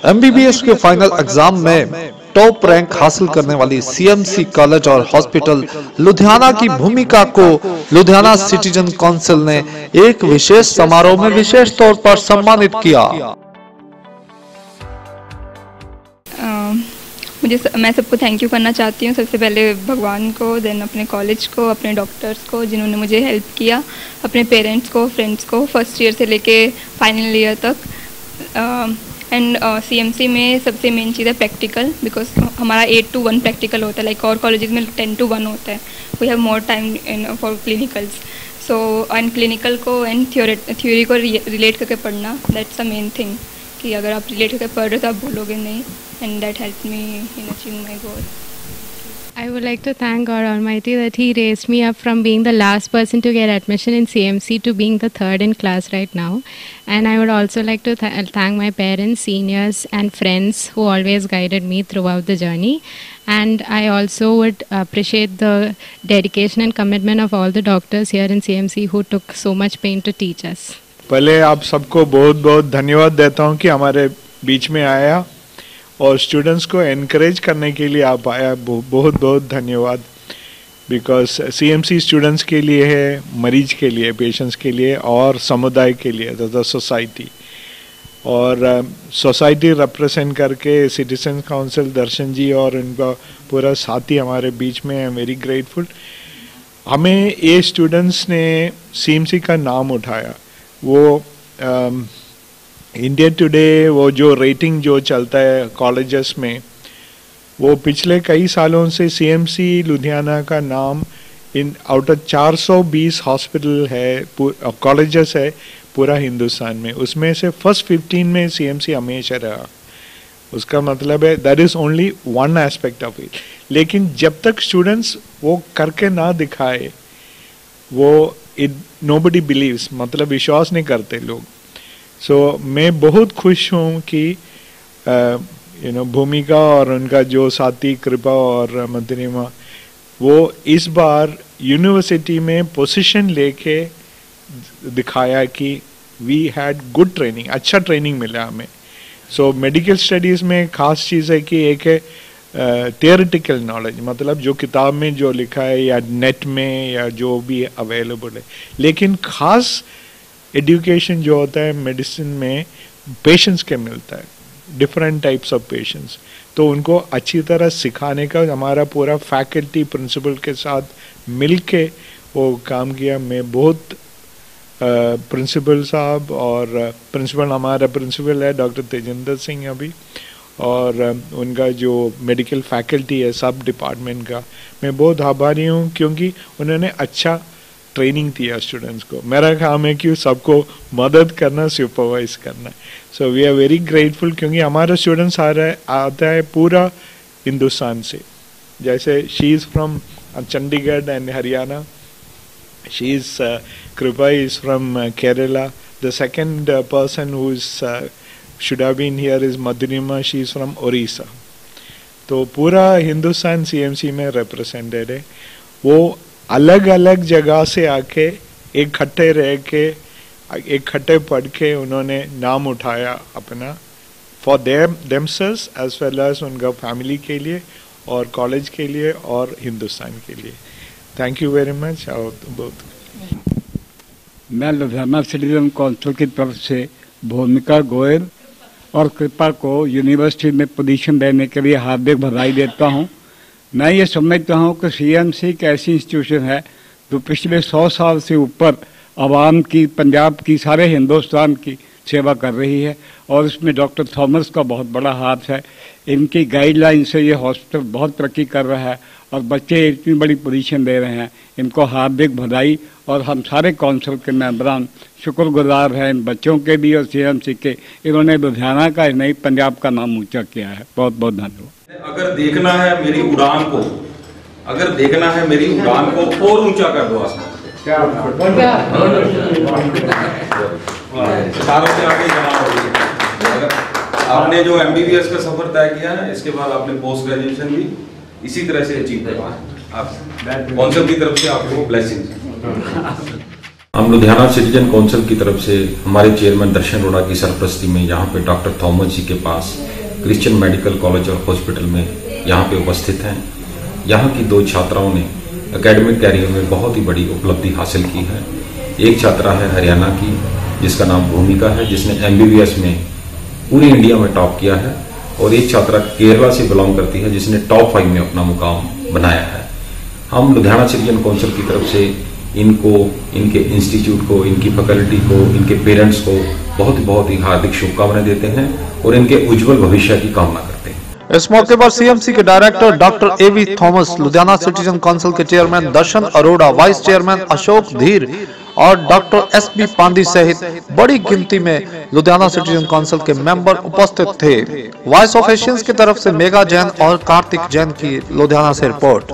MBBS के final exam में top rank हासिल करने वाली सीएमसी कॉलेज और हॉस्पिटल लुधियाना की भूमिका को लुधियाना सिटीजन काउंसिल ने एक विशेष समारोह में विशेष तौर पर सम्मानित किया। मैं सबको थैंक यू करना चाहती हूँ। सबसे पहले भगवान को, देन अपने कॉलेज को, अपने डॉक्टर्स को जिन्होंने मुझे हेल्प किया, अपने पेरेंट्स को, फ्रेंड्स को, फर्स्ट ईयर से लेके फाइनल ईयर तक। एंड सीएमसी में सबसे मेन चीज़ है प्रैक्टिकल, बिकॉज हमारा 8 to 1 प्रैक्टिकल होता है, लाइक और कॉलेजेस में 10 to 1 होता है। We have more time in for clinicals, so and clinical को एंड थ्योरी को रिलेट करके पढ़ना, दैट्स द मेन थिंग, कि अगर आप रिलेट करके पढ़ रहे हो तो आप भूलोगे नहीं, and that helped me in achieving my goal. I would like to thank God Almighty that He raised me up from being the last person to get admission in CMC to being the third in class right now. And I would also like to thank my parents, seniors and friends who always guided me throughout the journey. And I also would appreciate the dedication and commitment of all the doctors here in CMC who took so much pain to teach us. पहले आप सबको बहुत बहुत धन्यवाद देता हूँ कि हमारे बीच में आया और स्टूडेंट्स को एनकरेज करने के लिए आप आया, बहुत बहुत धन्यवाद। बिकॉज सीएमसी स्टूडेंट्स के लिए है, मरीज के लिए, पेशेंट्स के लिए और समुदाय के लिए, द सोसाइटी। और सोसाइटी रिप्रेजेंट करके सिटीजन काउंसिल दर्शन जी और उनका पूरा साथी हमारे बीच में, आई एम वेरी ग्रेटफुल। हमें ये स्टूडेंट्स ने सीएमसी का नाम उठाया। वो इंडिया टुडे वो जो रेटिंग जो चलता है कॉलेजेस में, वो पिछले कई सालों से सीएमसी लुधियाना का नाम इन आउट ऑफ 420 हॉस्पिटल है, कॉलेजेस है पूरा हिंदुस्तान में, उसमें से फर्स्ट 15 में सीएमसी हमेशा रहा। उसका मतलब है that is only one aspect of it. लेकिन जब तक स्टूडेंट्स वो करके ना दिखाए, वो नोबडी बिलीव्स, मतलब विश्वास नहीं करते लोग। सो मैं बहुत खुश हूँ कि भूमिका और उनका जो साथी कृपा और मधुरिमा, वो इस बार यूनिवर्सिटी में पोजीशन लेके दिखाया कि वी हैड गुड ट्रेनिंग, अच्छा ट्रेनिंग मिला हमें। सो मेडिकल स्टडीज़ में खास चीज़ है कि एक है थियोरेटिकल नॉलेज, मतलब जो किताब में जो लिखा है या नेट में या जो भी अवेलेबल है, लेकिन खास एजुकेशन जो होता है मेडिसिन में पेशेंट्स के मिलता है, डिफरेंट टाइप्स ऑफ पेशेंट्स, तो उनको अच्छी तरह सिखाने का हमारा पूरा फैकल्टी प्रिंसिपल के साथ मिलके वो काम किया। मैं बहुत प्रिंसिपल साहब और प्रिंसिपल, हमारा प्रिंसिपल है डॉक्टर तेजिंदर सिंह अभी, और उनका जो मेडिकल फैकल्टी है सब डिपार्टमेंट का, मैं बहुत आभारी हूँ क्योंकि उन्होंने अच्छा ट्रेनिंग दिया स्टूडेंट्स को। मेरा काम है कि सबको मदद करना, सुपरवाइज करना। So we are very grateful क्योंकि हमारा स्टूडेंट्स आता है पूरा हिंदुस्तान से। जैसे she is from Chandigarh and Haryana, she is Kripa is from Kerala, the second person who is should have been here is Madhurima, she is from Orissa। तो पूरा हिंदुस्तान सीएमसी में रिप्रेजेंटेड है। वो अलग अलग जगह से आके इकट्ठे रह के, इकट्ठे पढ़ के उन्होंने नाम उठाया अपना, for themselves as well as उनका फैमिली के लिए और कॉलेज के लिए और हिंदुस्तान के लिए। Thank you very much. मैं लुधियाना सिटीजन काउंसिल की तरफ से भूमिका गोयल और कृपा को यूनिवर्सिटी में पोजीशन देने के लिए हार्दिक बधाई देता हूं। मैं ये समझता हूं कि सीएमसी एक ऐसी इंस्टीट्यूशन है जो पिछले 100 साल से ऊपर आवाम की, पंजाब की, सारे हिंदुस्तान की सेवा कर रही है और इसमें डॉक्टर थॉमस का बहुत बड़ा हाथ है। इनकी गाइडलाइन से ये हॉस्पिटल बहुत तरक्की कर रहा है और बच्चे इतनी बड़ी पोजीशन दे रहे हैं। इनको हार्दिक बधाई, और हम सारे काउंसिल के मेंबरान शुक्रगुजार हैं इन बच्चों के भी और सीएमसी के। इन्होंने लुधियाना का नहीं, पंजाब का नाम ऊंचा किया है। बहुत बहुत धन्यवाद। अगर देखना है मेरी उड़ान को, अगर देखना है मेरी उड़ान को और ऊंचा कर दो आसमान, सारों से आगे जमा हो गई। अगर आपने जो एमबीबीएस का सफर तय किया है, इसके बाद आपने पोस्ट ग्रेजुएशन भी इसी तरह से अचीव करना है। आप काउंसिल की तरफ से आपको ब्लेसिंग्स। हम लुधियाना सिटीजन काउंसिल की तरफ से हमारे चेयरमैन दर्शन अरोड़ा की सरपरस्ती में यहाँ पे डॉक्टर थॉमस जी के पास क्रिश्चियन मेडिकल कॉलेज और हॉस्पिटल में यहाँ पे उपस्थित हैं। यहाँ की 2 छात्राओं ने एकेडमिक कैरियर में बहुत ही बड़ी उपलब्धि हासिल की है। एक छात्रा है हरियाणा की जिसका नाम भूमिका है, जिसने MBBS में पूरी इंडिया में टॉप किया है, और एक छात्रा केरला से बिलोंग करती है जिसने टॉप 5 में अपना मुकाम बनाया है। हम लुधियाना सिटीजन काउंसिल की तरफ से इनको, इनके इंस्टीट्यूट को, इनकी फैकल्टी को, इनके पेरेंट्स को बहुत ही हार्दिक शुभकामनाएं देते हैं और इनके उज्जवल भविष्य की कामना करते हैं। इस मौके पर CMC के director doctor AV Thomas, Ludhiana citizen council के चेयरमैन दर्शन अरोड़ा, वाइस चेयरमैन अशोक धीर और डॉक्टर SP पांदी सहित बड़ी गिनती में लुधियाना सिटीजन काउंसिल के मेंबर उपस्थित थे। वॉइस ऑफ एशियंस की तरफ से मेगा जैन और कार्तिक जैन की लुधियाना से रिपोर्ट।